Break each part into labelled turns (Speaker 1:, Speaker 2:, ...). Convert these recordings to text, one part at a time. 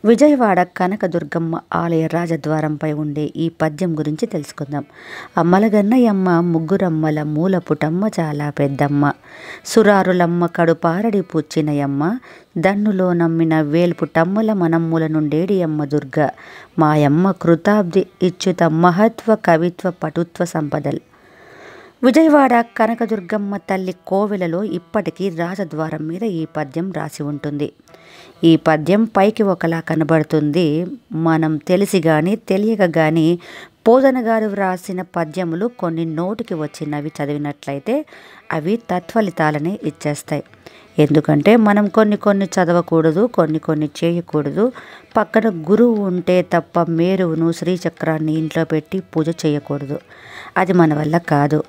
Speaker 1: విజయవాడ కనకదుర్గమ్మ ఆలయ రాజద్వారంపై ఉండే ఈ పద్యం గురించి తెలుసుకుందాం. అమ్మలగన్నయమ్మ ముగ్గురమ్మల మూలపుటమ్మ చాలా పెద్దమ్మ, సురారులమ్మ కడుపారడి పుచ్చినయమ్మ, దన్నులో నమ్మిన వేల్పుటమ్మల మనమ్ముల నుండేడి అమ్మ దుర్గ, మాయమ్మ కృతాబ్ది ఇచ్యుత మహత్వ కవిత్వ పటుత్వ సంపదల్. విజయవాడ కనకదుర్గమ్మ తల్లి కోవెలలో ఇప్పటికీ రాజద్వారం మీద ఈ పద్యం రాసి ఉంటుంది. ఈ పద్యం పైకి ఒకలా కనబడుతుంది. మనం తెలిసి కానీ తెలియక కానీ పోతన గారు వ్రాసిన పద్యములు కొన్ని నోటికి వచ్చినవి చదివినట్లయితే అవి తత్ఫలితాలనే ఇచ్చేస్తాయి. ఎందుకంటే మనం కొన్ని చదవకూడదు, కొన్ని చేయకూడదు. పక్కన గురువు ఉంటే తప్ప మేరువును శ్రీచక్రాన్ని ఇంట్లో పెట్టి పూజ చేయకూడదు. అది మన వల్ల కాదు.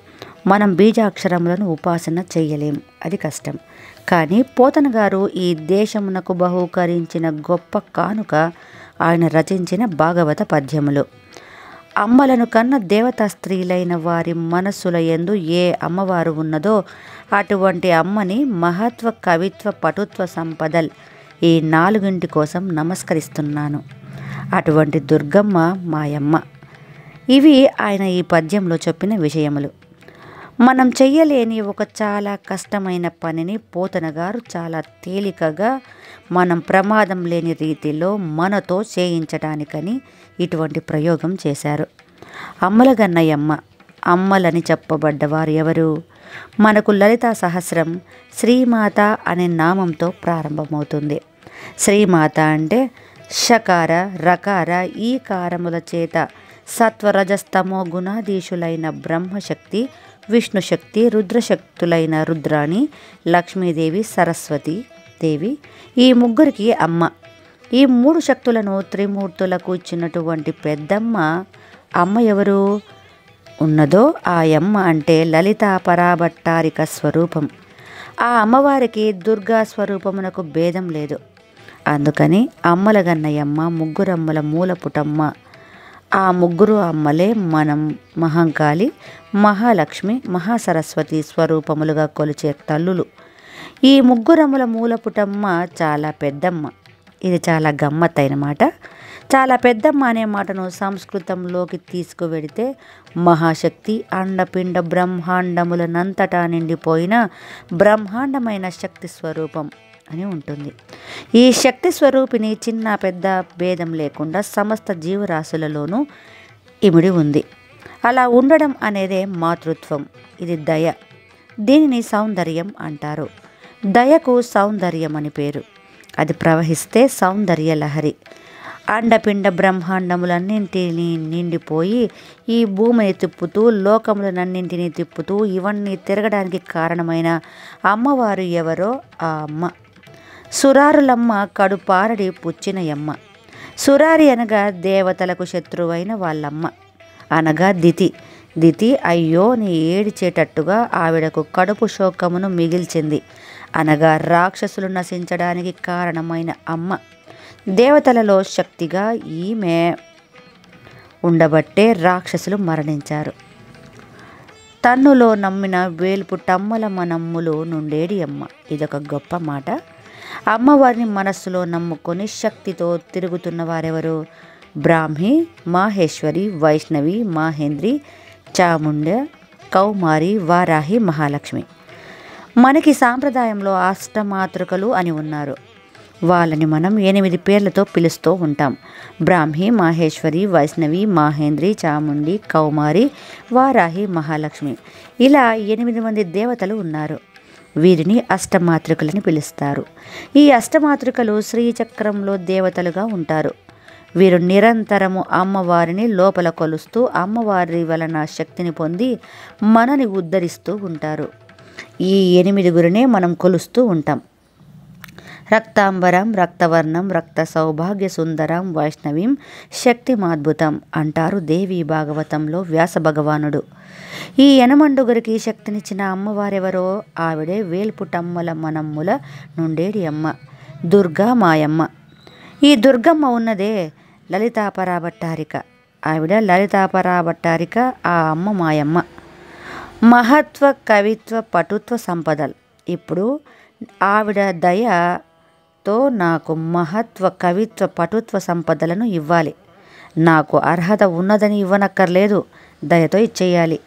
Speaker 1: మనం బీజాక్షరములను ఉపాసన చేయలేం, అది కష్టం. కానీ పోతన గారు ఈ దేశమునకు బహూకరించిన గొప్ప కానుక ఆయన రచించిన భాగవత పద్యములు. అమ్మలను కన్న దేవతా స్త్రీలైన వారి మనస్సుల యందు ఏ అమ్మవారు ఉన్నదో అటువంటి అమ్మని మహత్వ కవిత్వ పటుత్వ సంపదల్ ఈ నాలుగింటి కోసం నమస్కరిస్తున్నాను. అటువంటి దుర్గమ్మ మాయమ్మ. ఇవి ఆయన ఈ పద్యంలో చెప్పిన విషయములు. మనం చెయ్యలేని ఒక చాలా కష్టమైన పనిని పోతన గారు చాలా తేలికగా, మనం ప్రమాదం లేని రీతిలో మనతో చేయించడానికని ఇటువంటి ప్రయోగం చేశారు. అమ్మలగన్నయమ్మ. అమ్మలని చెప్పబడ్డవారు ఎవరు? మనకు లలితా సహస్రం శ్రీమాత అనే నామంతో ప్రారంభమవుతుంది. శ్రీమాత అంటే షకార రకార ఈ కారముల చేత సత్వరజస్తమో గుణాధీశులైన బ్రహ్మశక్తి, విష్ణుశక్తి, రుద్రశక్తులైన రుద్రాణి, లక్ష్మీదేవి, సరస్వతి దేవి, ఈ ముగ్గురికి అమ్మ. ఈ మూడు శక్తులను త్రిమూర్తులకు ఇచ్చినటువంటి పెద్దమ్మ అమ్మ ఎవరు ఉన్నదో ఆ అమ్మ అంటే లలితా పరాభట్టారిక స్వరూపం. ఆ అమ్మవారికి దుర్గా స్వరూపమునకు భేదం లేదు. అందుకని అమ్మలగన్నయమ్మ ముగ్గురమ్మల మూలపుటమ్మ. ఆ ముగ్గురు అమ్మలే మనం మహంకాళి, మహాలక్ష్మి, మహాసరస్వతి స్వరూపములుగా కొలిచే తల్లులు. ఈ ముగ్గురమ్మల మూలపుటమ్మ చాలా పెద్దమ్మ. ఇది చాలా గమ్మత్తైన మాట. చాలా పెద్దమ్మ అనే మాటను సంస్కృతంలోకి తీసుకువెడితే మహాశక్తి, అండపిండ బ్రహ్మాండములనంతటా నిండిపోయిన బ్రహ్మాండమైన శక్తి స్వరూపం అని ఉంటుంది. ఈ శక్తి స్వరూపిణి చిన్న పెద్ద భేదం లేకుండా సమస్త జీవరాశులలోనూ ఇమిడి ఉంది. అలా ఉండడం అనేదే మాతృత్వం. ఇది దయ. దీనిని సౌందర్యం అంటారు. దయకు సౌందర్యం అని పేరు. అది ప్రవహిస్తే సౌందర్య లహరి. అండపిండ బ్రహ్మాండములన్నింటినీ నిండిపోయి ఈ భూమిని తిప్పుతూ, లోకములనన్నింటినీ తిప్పుతూ, ఇవన్నీ తిరగడానికి కారణమైన అమ్మవారు ఎవరో ఆ అమ్మ. సురారులమ్మ కడుపారడి పుచ్చినయమ్మ. సురారి అనగా దేవతలకు శత్రువైన వాళ్ళమ్మ, అనగా దితి. దితి అయ్యో నీ ఏడిచేటట్టుగా ఆవిడకు కడుపు శోకమును మిగిల్చింది, అనగా రాక్షసులు నశించడానికి కారణమైన అమ్మ. దేవతలలో శక్తిగా ఈమె ఉండబట్టే రాక్షసులు మరణించారు. తన్నులో నమ్మిన వేల్పుటమ్మల మనమ్ములు నుండేడి అమ్మ. ఇదొక గొప్ప మాట. అమ్మవారిని మనస్సులో నమ్ముకొని శక్తితో తిరుగుతున్న వారెవరు? బ్రాహ్మి, మాహేశ్వరి, వైష్ణవి, మాహేంద్రి, చాముండ, కౌమారి, వారాహి, మహాలక్ష్మి. మనకి సాంప్రదాయంలో అష్టమాతృకలు అని ఉన్నారు. వాళ్ళని మనం 8 పేర్లతో పిలుస్తూ ఉంటాం. బ్రాహ్మి, మాహేశ్వరి, వైష్ణవి, మాహేంద్రి, చాముండి, కౌమారి, వారాహి, మహాలక్ష్మి. ఇలా 8 మంది దేవతలు ఉన్నారు. వీరిని అష్టమాతృకలని పిలుస్తారు. ఈ అష్టమాతృకలు శ్రీచక్రంలో దేవతలుగా ఉంటారు. వీరు నిరంతరము అమ్మవారిని లోపల కొలుస్తూ అమ్మవారి వలన శక్తిని పొంది మనని ఉద్ధరిస్తూ ఉంటారు. ఈ 8గురినే మనం కొలుస్తూ ఉంటాం. రక్తాంబరం, రక్తవర్ణం, రక్త సౌభాగ్య సుందరం, వైష్ణవీం, శక్తిమాద్భుతం అంటారు దేవి భాగవతంలో వ్యాస భగవానుడు. ఈ యనమండుగురికి శక్తినిచ్చిన అమ్మవారెవరో ఆవిడే వేల్పుటమ్మల మనమ్ముల నుండేడి అమ్మ, దుర్గా మాయమ్మ. ఈ దుర్గమ్మ ఉన్నదే లలితాపరాభట్టారిక. ఆవిడ లలితాపరాభట్టారిక, ఆ అమ్మ మాయమ్మ. మహత్వ కవిత్వ పటుత్వ సంపదల్. ఇప్పుడు ఆవిడ దయతో కృపతో నాకు మహత్వ, కవిత్వ, పటుత్వ సంపదలను ఇవ్వాలి. నాకు అర్హత ఉన్నదని ఇవ్వనక్కర్లేదు, దయతో ఇచ్చేయాలి.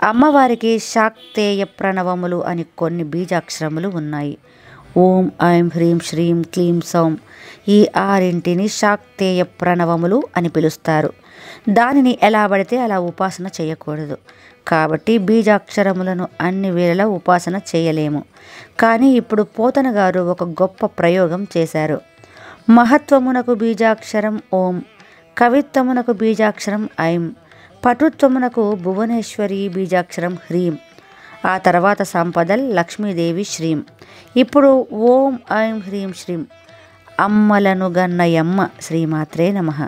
Speaker 1: అమ్మవారికి శాక్తేయ ప్రణవములు అని కొన్ని బీజాక్షరములు ఉన్నాయి. ఓం ఐం హ్రీం శ్రీం క్లీం సౌం ఈ 6 శాక్తేయ ప్రణవములు అని పిలుస్తారు. దానిని ఎలా పడితే అలా ఉపాసన చేయకూడదు. కాబట్టి బీజాక్షరములను అన్ని వేళలా ఉపాసన చేయలేము. కానీ ఇప్పుడు పోతన గారు ఒక గొప్ప ప్రయోగం చేశారు. మహత్వమునకు బీజాక్షరం ఓం, కవిత్వమునకు బీజాక్షరం ఐం, పటుత్వమునకు భువనేశ్వరి బీజాక్షరం హ్రీం, ఆ తర్వాత సంపదల్ లక్ష్మీదేవి శ్రీం. ఇప్పుడు ఓం ఐం హ్రీం శ్రీం అమ్మలను గన్నయమ్మ శ్రీమాత్రే నమః.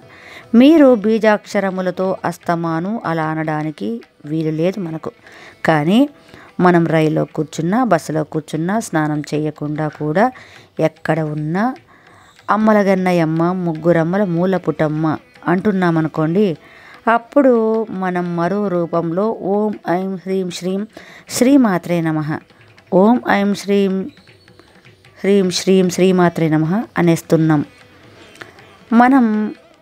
Speaker 1: మీరు బీజాక్షరములతో అస్తమాను అలా అనడానికి వీలు లేదు మనకు. కానీ మనం రైల్లో కూర్చున్నా, బస్సులో కూర్చున్నా, స్నానం చేయకుండా కూడా ఎక్కడ ఉన్నా అమ్మల గన్నయమ్మ, ముగ్గురమ్మల మూలపుటమ్మ అంటున్నామనుకోండి, అప్పుడు మనం మరో రూపంలో ఓం ఐం హ్రీం శ్రీం శ్రీమాత్రే నమః, ఓం ఐం శ్రీం హ్రీం శ్రీం శ్రీమాత్రే నమః అనేస్తున్నాం. మనం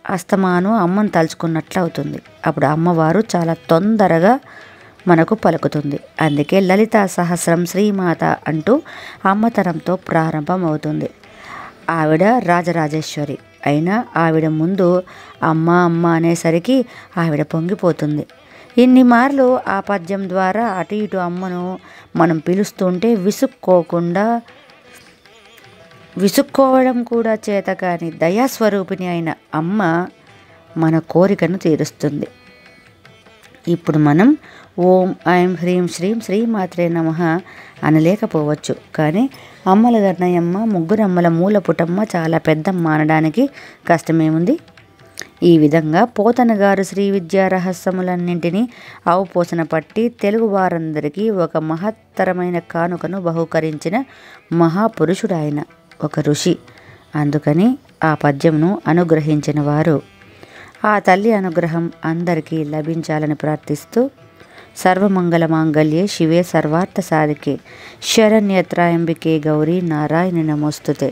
Speaker 1: అస్తమాను అమ్మను తలుచుకున్నట్లు అవుతుంది. అప్పుడు అమ్మవారు చాలా తొందరగా మనకు పలుకుతుంది. అందుకే లలితా సహస్రం శ్రీమాత అంటూ అమ్మతనంతో ప్రారంభం అవుతుంది. ఆవిడ రాజరాజేశ్వరి అయినా ఆవిడ ముందు అమ్మ అమ్మ అనేసరికి ఆవిడ పొంగిపోతుంది. ఇన్ని మార్లు ఆ పద్యం ద్వారా అటు ఇటు అమ్మను మనం పిలుస్తుంటే విసుక్కోవడం కూడా చేత కాని దయాస్వరూపిణి అయిన అమ్మ మన కోరికను తీరుస్తుంది. ఇప్పుడు మనం ఓం ఐం హ్రీం శ్రీం శ్రీమాత్రే నమః అనలేకపోవచ్చు. కానీ అమ్మల గన్నయమ్మ, ముగ్గురమ్మల మూలపుటమ్మ చాలా పెద్దమ్మ అనడానికి కష్టమేముంది. ఈ విధంగా పోతన గారు శ్రీ విద్యా రహస్యములన్నింటినీ అవపోసన పట్టి తెలుగు వారందరికీ ఒక మహత్తరమైన కానుకను బహుకరించిన మహాపురుషుడాయన, ఒక ఋషి. అందుకని ఆ పద్యంను అనుగ్రహించిన వారు. ఆ తల్లి అనుగ్రహం అందరికీ లభించాలని ప్రార్థిస్తూ సర్వమంగళ మాంగళ్యే శివే సర్వార్థ సాధికే శరణ్యత్రయంబికే గౌరీ నారాయణి నమోస్తుతే.